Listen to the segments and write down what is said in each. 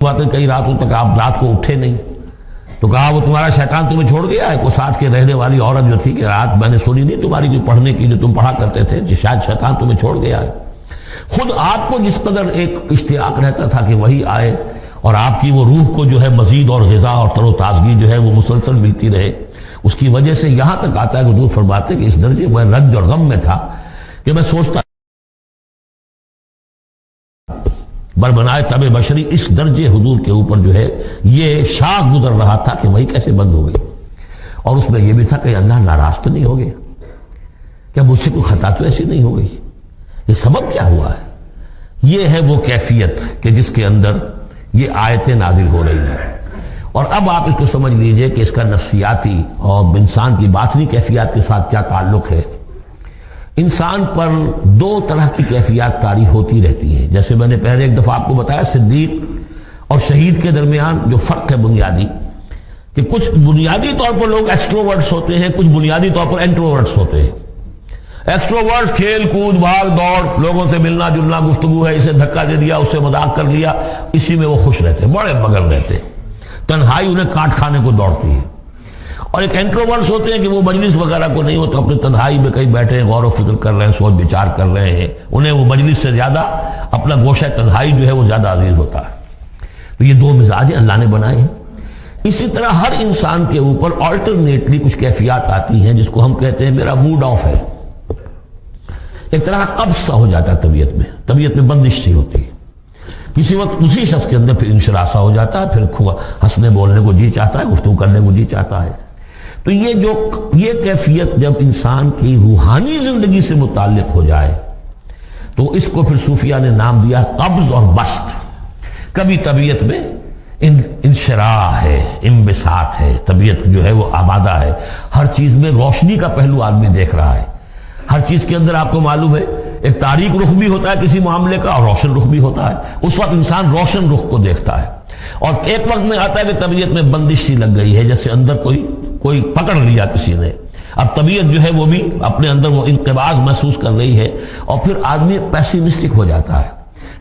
ہوا کہ کئی راتوں تک آپ رات کو اٹھے نہیں، تو کہا وہ تمہارا شیطان تمہیں چھوڑ گیا ہے؟ کو ساتھ کے رہنے والی عورت جو تھی کہ رات میں نے سنی نہیں تمہاری جو پڑھنے کی جو تم پڑھا کرتے تھے، شاید شیطان تمہیں چھوڑ گیا ہے۔ خود آپ کو جس قدر ایک اشتیاق رہتا تھا کہ وہی آئے اور آپ کی وہ روح کو جو ہے مزید اور غذا اور تر و تازگی جو ہے وہ مسلسل ملتی رہے، اس کی وجہ سے یہاں تک آتا ہے کہ حضور فرماتے کہ اس درجے میں رنج اور غم میں تھا کہ میں سوچتا بربنائے طب بشری، اس درجے حضور کے اوپر جو ہے یہ شاخ گزر رہا تھا کہ وہی کیسے بند ہو گئی۔ اور اس میں یہ بھی تھا کہ اللہ ناراض تو نہیں ہو گیا، کیا مجھ سے کوئی خطا تو ایسی نہیں ہو گئی؟ یہ سبب کیا ہوا ہے؟ یہ ہے وہ کیفیت کہ جس کے اندر یہ آیتیں نازل ہو رہی ہیں۔ اور اب آپ اس کو سمجھ لیجئے کہ اس کا نفسیاتی اور انسان کی باطنی کیفیات کے ساتھ کیا تعلق ہے۔ انسان پر دو طرح کی کیفیات طاری ہوتی رہتی ہیں، جیسے میں نے پہلے ایک دفعہ آپ کو بتایا صدیق اور شہید کے درمیان جو فرق ہے بنیادی، کہ کچھ بنیادی طور پر لوگ ایکسٹروورٹس ہوتے ہیں، کچھ بنیادی طور پر انٹروورٹس ہوتے ہیں۔ ایکسٹروورٹس کھیل کود بھاگ دوڑ، لوگوں سے ملنا جلنا، گفتگو ہے، اسے دھکا دے دیا، اس سے مذاق کر لیا، اسی میں وہ خوش رہتے ہیں، بڑے مگن رہتے ہیں، تنہائی انہیں کاٹ کھانے کو دوڑتی ہے۔ اور ایک انٹروورٹس ہوتے ہیں کہ وہ مجلس وغیرہ کو نہیں ہوتا، اپنے تنہائی میں کہیں بیٹھے ہیں، غور و فکر کر رہے ہیں، سوچ بچار کر رہے ہیں، انہیں وہ مجلس سے زیادہ اپنا گوشہ تنہائی جو ہے وہ زیادہ عزیز ہوتا ہے۔ تو یہ دو مزاج اللہ نے بنائے ہیں۔ اسی طرح ہر انسان کے اوپر آلٹرنیٹلی کچھ کیفیات آتی ہیں جس کو ہم کہتے ہیں میرا موڈ آف ہے، ایک طرح کا قبض سا ہو جاتا ہے طبیعت میں بندش سی ہوتی ہے۔ کسی وقت اسی شخص کے اندر پھر انشراح سا ہو جاتا ہے، پھر ہنسنے بولنے کو جی چاہتا ہے، گفتگو کرنے کو جی چاہتا ہے۔ تو یہ کیفیت جب انسان کی روحانی زندگی سے متعلق ہو جائے تو اس کو پھر صوفیہ نے نام دیا قبض اور بسط۔ کبھی طبیعت میں انشراح ہے، انبساط ہے، طبیعت جو ہے وہ آبادہ ہے، ہر چیز میں روشنی کا پہلو آدمی دیکھ رہا ہے، ہر چیز کے اندر آپ کو معلوم ہے ایک تاریک رخ بھی ہوتا ہے کسی معاملے کا اور روشن رخ بھی ہوتا ہے، اس وقت انسان روشن رخ کو دیکھتا ہے۔ اور ایک وقت میں آتا ہے کہ طبیعت میں بندش سی لگ گئی ہے، جیسے اندر کوئی پکڑ لیا کسی نے، اب طبیعت جو ہے وہ بھی اپنے اندر وہ انقباض محسوس کر رہی ہے، اور پھر آدمی پیسیمسٹک ہو جاتا ہے،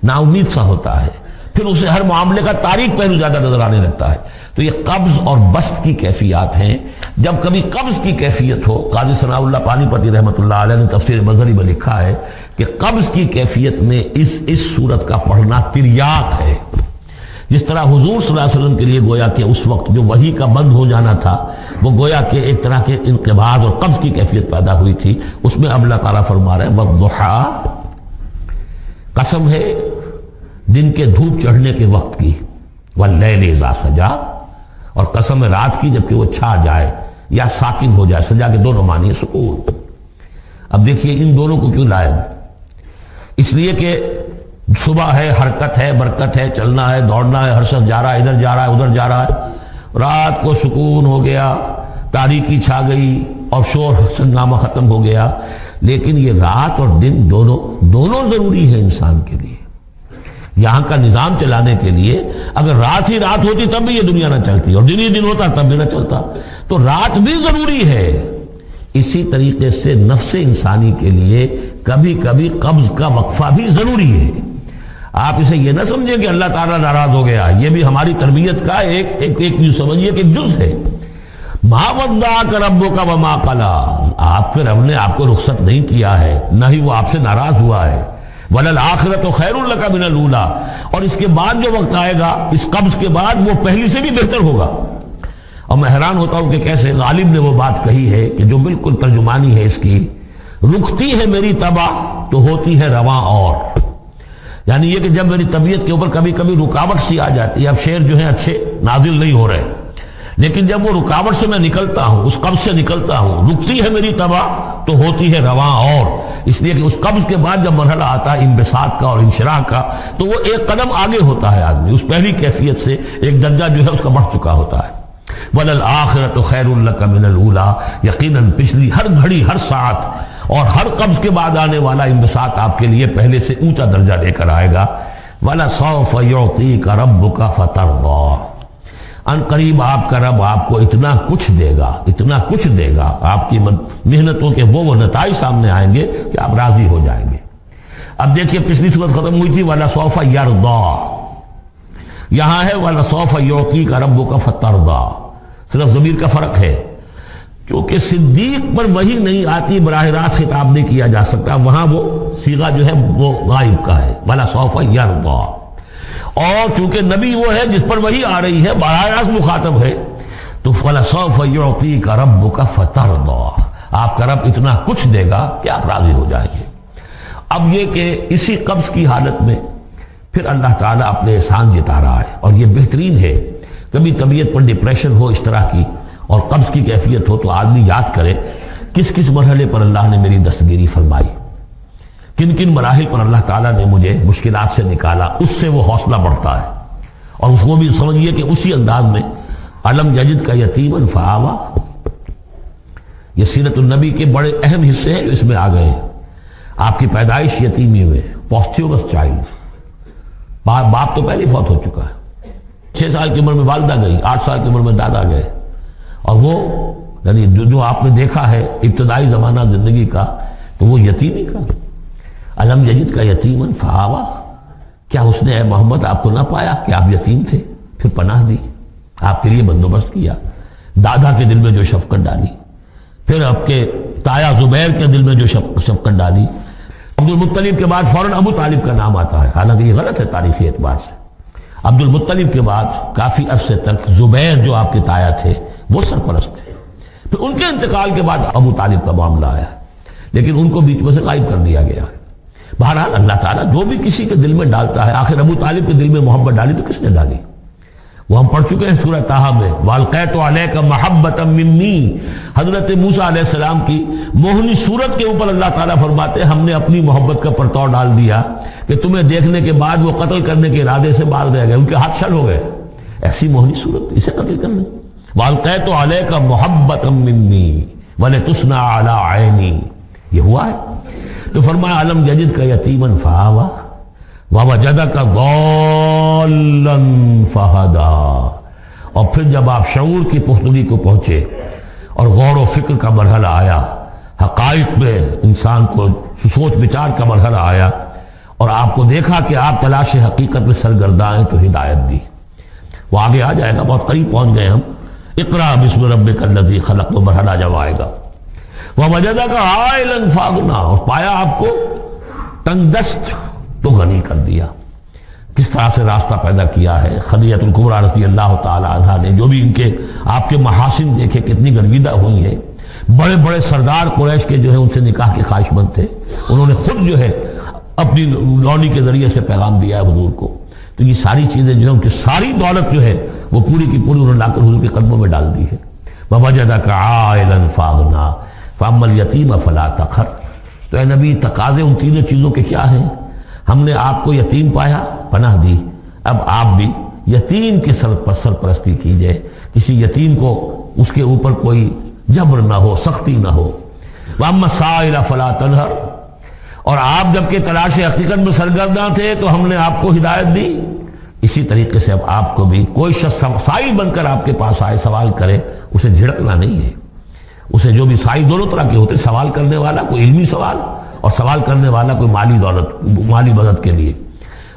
نا امید سا ہوتا ہے، پھر اسے ہر معاملے کا تاریک پہلو زیادہ نظر آنے لگتا ہے۔ تو یہ قبض اور بسط کی کیفیات ہیں۔ جب کبھی قبض کی کیفیت ہو، قاضی ثناء اللہ پانی پتی رحمۃ اللہ علیہ نے تفسیر مظہری میں لکھا ہے کہ قبض کی کیفیت میں اس صورت کا پڑھنا تریاق ہے۔ جس طرح حضور صلی اللہ علیہ وسلم کے لیے گویا کہ اس وقت جو وحی کا بند ہو جانا تھا وہ گویا کہ ایک طرح کے انقباض اور قبض کی کیفیت پیدا ہوئی تھی، اس میں اب اللہ تعالیٰ فرما رہے ہیں وَالضُّحَىٰ، قسم ہے دن کے دھوپ چڑھنے کے وقت کی، وَاللَّيْلِ إِذَا سَجَىٰ، اور قسم ہے رات کی جبکہ وہ چھا جائے یا ساکن ہو جائے، سجا کے دونوں معنی ہے سکون۔ اب دیکھیے ان دونوں کو کیوں لائے، اس لیے کہ صبح ہے، حرکت ہے، برکت ہے، چلنا ہے، دوڑنا ہے، ہر شخص جا رہا ہے، ادھر جا رہا ہے، ادھر جا رہا ہے، رات کو سکون ہو گیا، تاریکی چھا گئی اور شور ہنگامہ ختم ہو گیا۔ لیکن یہ رات اور دن دونوں ضروری ہے انسان کے لیے، یہاں کا نظام چلانے کے لیے۔ اگر رات ہی رات ہوتی تب بھی یہ دنیا نہ چلتی، اور دن ہی دن ہوتا تب بھی نہ چلتا، تو رات بھی ضروری ہے۔ اسی طریقے سے نفس انسانی کے لیے کبھی کبھی قبض کا وقفہ بھی ضروری ہے۔ آپ اسے یہ نہ سمجھیں کہ اللہ تعالیٰ ناراض ہو گیا، یہ بھی ہماری تربیت کا ایک یوں سمجھیے کہ ایک جز ہے۔ ما ودعک ربک وما قلی، آپ کے رب نے آپ کو رخصت نہیں کیا ہے، نہ ہی وہ آپ سے ناراض ہوا ہے۔ وَلَلْآخِرَةُ خَيْرٌ لَكَ مِنَ الْأُولَىٰ، اور اس کے بعد جو وقت آئے گا اس قبض کے بعد وہ پہلی سے بھی بہتر ہوگا۔ اور میں حیران ہوتا ہوں کہ کیسے غالب نے وہ بات کہی ہے کہ جو بالکل ترجمانی ہے اس کی، رکتی ہے میری طبع تو ہوتی ہے رواں اور، یعنی یہ کہ جب میری طبیعت کے اوپر کبھی کبھی رکاوٹ سی آ جاتی ہے، اب شعر جو ہیں اچھے نازل نہیں ہو رہے، لیکن جب وہ رکاوٹ سے میں نکلتا ہوں، اس قبض سے نکلتا ہوں، رکتی ہے میری طبع تو ہوتی ہے رواں اور، اس لیے کہ اس قبض کے بعد جب مرحلہ آتا ہے انبساط کا اور انشراح کا تو وہ ایک قدم آگے ہوتا ہے، آدمی اس پہلی کیفیت سے ایک درجہ جو ہے اس کا بڑھ چکا ہوتا ہے۔ وَلَلْآخِرَةُ خَيْرٌ لَكَ مِنَ الْأُولَىٰ، یقیناً پچھلی ہر گھڑی، ہر ساعت اور ہر قبض کے بعد آنے والا انبساط آپ کے لیے پہلے سے اونچا درجہ لے کر آئے گا۔ وَلَسَوْفَ يُعْطِيكَ رَبُّكَ فَتَرْضَىٰ، ان قریب آپ کا رب آپ کو اتنا کچھ دے گا، اتنا کچھ دے گا، آپ کی محنتوں کے وہ نتائج سامنے آئیں گے کہ آپ راضی ہو جائیں گے۔ اب دیکھیے پچھلی صورت ختم ہوئی تھی وَلَسَوْفَ يَرْضَىٰ، یہاں ہے وَلَسَوْفَ يُعْطِيكَ رَبُّكَ فَتَرْضَىٰ، صرف ضمیر کا فرق ہے، کیونکہ صدیق پر وحی نہیں آتی، براہ راست خطاب نہیں کیا جا سکتا، وہاں وہ صیغہ جو ہے وہ غائب کا ہے، وَلَسَوْفَ يَرْضَىٰ، اور چونکہ نبی وہ ہے جس پر وحی آ رہی ہے، براہ راست مخاطب ہے، تو وَلَسَوْفَ يُعْطِيكَ رَبُّكَ فَتَرْضَىٰ، آپ کا رب اتنا کچھ دے گا کہ آپ راضی ہو جائیں گے۔ اب یہ کہ اسی قبض کی حالت میں پھر اللہ تعالیٰ اپنے احسان جتا رہا ہے، اور یہ بہترین ہے، کبھی طبیعت پر ڈپریشن ہو اس طرح کی اور قبض کی کیفیت ہو تو آدمی یاد کرے کس کس مرحلے پر اللہ نے میری دستگیری فرمائی، کن کن مراحل پر اللہ تعالیٰ نے مجھے مشکلات سے نکالا، اس سے وہ حوصلہ بڑھتا ہے، اور اس کو بھی سمجھیے کہ اسی انداز میں علم یجد کا یتیما فآویٰ، یہ سیرت النبی کے بڑے اہم حصے ہیں جو اس میں آ گئے ہیں۔ آپ کی پیدائش یتیمی میں، پوسٹیورس چائلڈ، باپ تو پہلے فوت ہو چکا ہے، 6 سال کی عمر میں والدہ گئی، 8 سال کی عمر میں دادا گئے، اور وہ یعنی جو آپ نے دیکھا ہے ابتدائی زمانہ زندگی کا، تو وہ یتیمی کا، علم یجد کا یتیما فآویٰ، کیا اس نے اے محمد آپ کو نہ پایا کہ آپ یتیم تھے، پھر پناہ دی، آپ کے لیے بندوبست کیا، دادا کے دل میں جو شفقت ڈالی، پھر آپ کے تایا زبیر کے دل میں جو شفقت ڈالی۔ عبد المطلب کے بعد فوراً ابو طالب کا نام آتا ہے، حالانکہ یہ غلط ہے تاریخی اعتبار سے۔ عبد المطلب کے بعد کافی عرصے تک زبیر جو آپ کے تایا تھے وہ سرپرست تھے، پھر ان کے انتقال کے بعد ابو طالب کا معاملہ آیا، لیکن ان کو بیچ میں سے غائب کر دیا گیا ہے۔ بہرحال اللہ تعالیٰ جو بھی کسی کے دل میں ڈالتا ہے، آخر ابو طالب کے دل میں محبت ڈالی تو کس نے ڈالی؟ وہ ہم پڑھ چکے ہیں سورہ طٰہٰ میں، وَأَلْقَيْتُ عَلَيْكَ مَحَبَّةً مِّنِّي، حضرت موسیٰ علیہ السلام کی موہنی صورت کے اوپر اللہ تعالیٰ فرماتے ہیں ہم نے اپنی محبت کا پرتو ڈال دیا کہ تمہیں دیکھنے کے بعد وہ قتل کرنے کے ارادے سے باز رہ گئے، ان کے ہاتھ شل ہو گئے، ایسی موہنی صورت، اسے قتل کر لیں۔ وَأَلْقَيْتُ عَلَيْكَ مَحَبَّةً مِّنِّي وَلِتُصْنَعَ عَلَىٰ عَيْنِي، یہ ہوا ہے۔ تو فرمایا علم یجد کا یتیما فآویٰ وَوَجَدَكَ ضَالًّا فَہَدَىٰ، اور پھر جب آپ شعور کی پختگی کو پہنچے اور غور و فکر کا مرحلہ آیا، حقائق میں انسان کو سوچ بچار کا مرحلہ آیا، اور آپ کو دیکھا کہ آپ تلاش حقیقت میں سرگرداں ہیں، تو ہدایت دی۔ وہ آگے آ جائے گا، بہت قریب پہنچ گئے ہم، اقرأ بسم ربک الذی خلق، وہ مرحلہ جب آئے گا۔ وَوَجَدَكَ عَائِلًا فَأَغْنَىٰ، اور پایا آپ کو تنگ دست تو غنی کر دیا۔ کس طرح سے راستہ پیدا کیا ہے خدیجہ الکبریٰ رضی اللہ تعالی عنہا نے، جو بھی ان کے آپ کے محاسن دیکھے کتنی گرویدہ ہوئی ہیں، بڑے بڑے سردار قریش کے جو ہے ان سے نکاح کے خواہش مند تھے، انہوں نے خود جو ہے اپنی لونی کے ذریعے سے پیغام دیا ہے حضور کو، تو یہ ساری چیزیں جو ہے ان کی ساری دولت جو ہے وہ پوری کی پوری انہوں نے لا کر حضور کے قدموں میں ڈال دی ہے۔ وَوَجَدَكَ عَائِلًا فَأَغْنَىٰ فَأَمَّا الْيَتِيمَ فَلَا تَقْهَرْ، تو اے نبی تقاضے ان تینوں چیزوں کے کیا ہیں؟ ہم نے آپ کو یتیم پایا، پناہ دی، اب آپ بھی یتیم کی سرپرستی کیجئے، کسی یتیم کو اس کے اوپر کوئی جبر نہ ہو، سختی نہ ہو۔ وَأَمَّا السَّائِلَ فَلَا تَنْهَرْ، اور آپ جب کہ تلاش حقیقت میں سرگرداں تھے تو ہم نے آپ کو ہدایت دی، اسی طریقے سے اب آپ کو بھی کوئی شخص سائل بن کر آپ کے پاس آئے، سوال کرے، اسے جھڑکنا نہیں ہے، اسے جو بھی سائل دونوں طرح کے ہوتے، سوال کرنے والا کوئی علمی سوال اور سوال کرنے والا کوئی مالی مدد کے لیے۔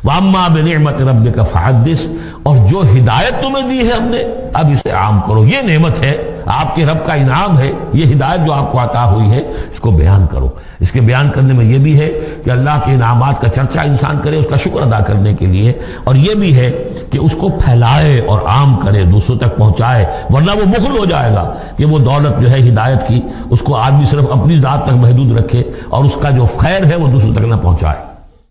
وَأَمَّا بِنِعْمَةِ رَبِّكَ فَحَدِّثْ، اور جو ہدایت تمہیں دی ہے ہم نے اب اسے عام کرو، یہ نعمت ہے، آپ کے رب کا انعام ہے، یہ ہدایت جو آپ کو عطا ہوئی ہے اس کو بیان کرو۔ اس کے بیان کرنے میں یہ بھی ہے کہ اللہ کے انعامات کا چرچہ انسان کرے اس کا شکر ادا کرنے کے لیے، اور یہ بھی ہے کہ اس کو پھیلائے اور عام کرے، دوسروں تک پہنچائے، ورنہ وہ مغل ہو جائے گا کہ وہ دولت جو ہے ہدایت کی اس کو آدمی صرف اپنی ذات تک محدود رکھے اور اس کا جو خیر ہے وہ دوسروں تک نہ پہنچائے۔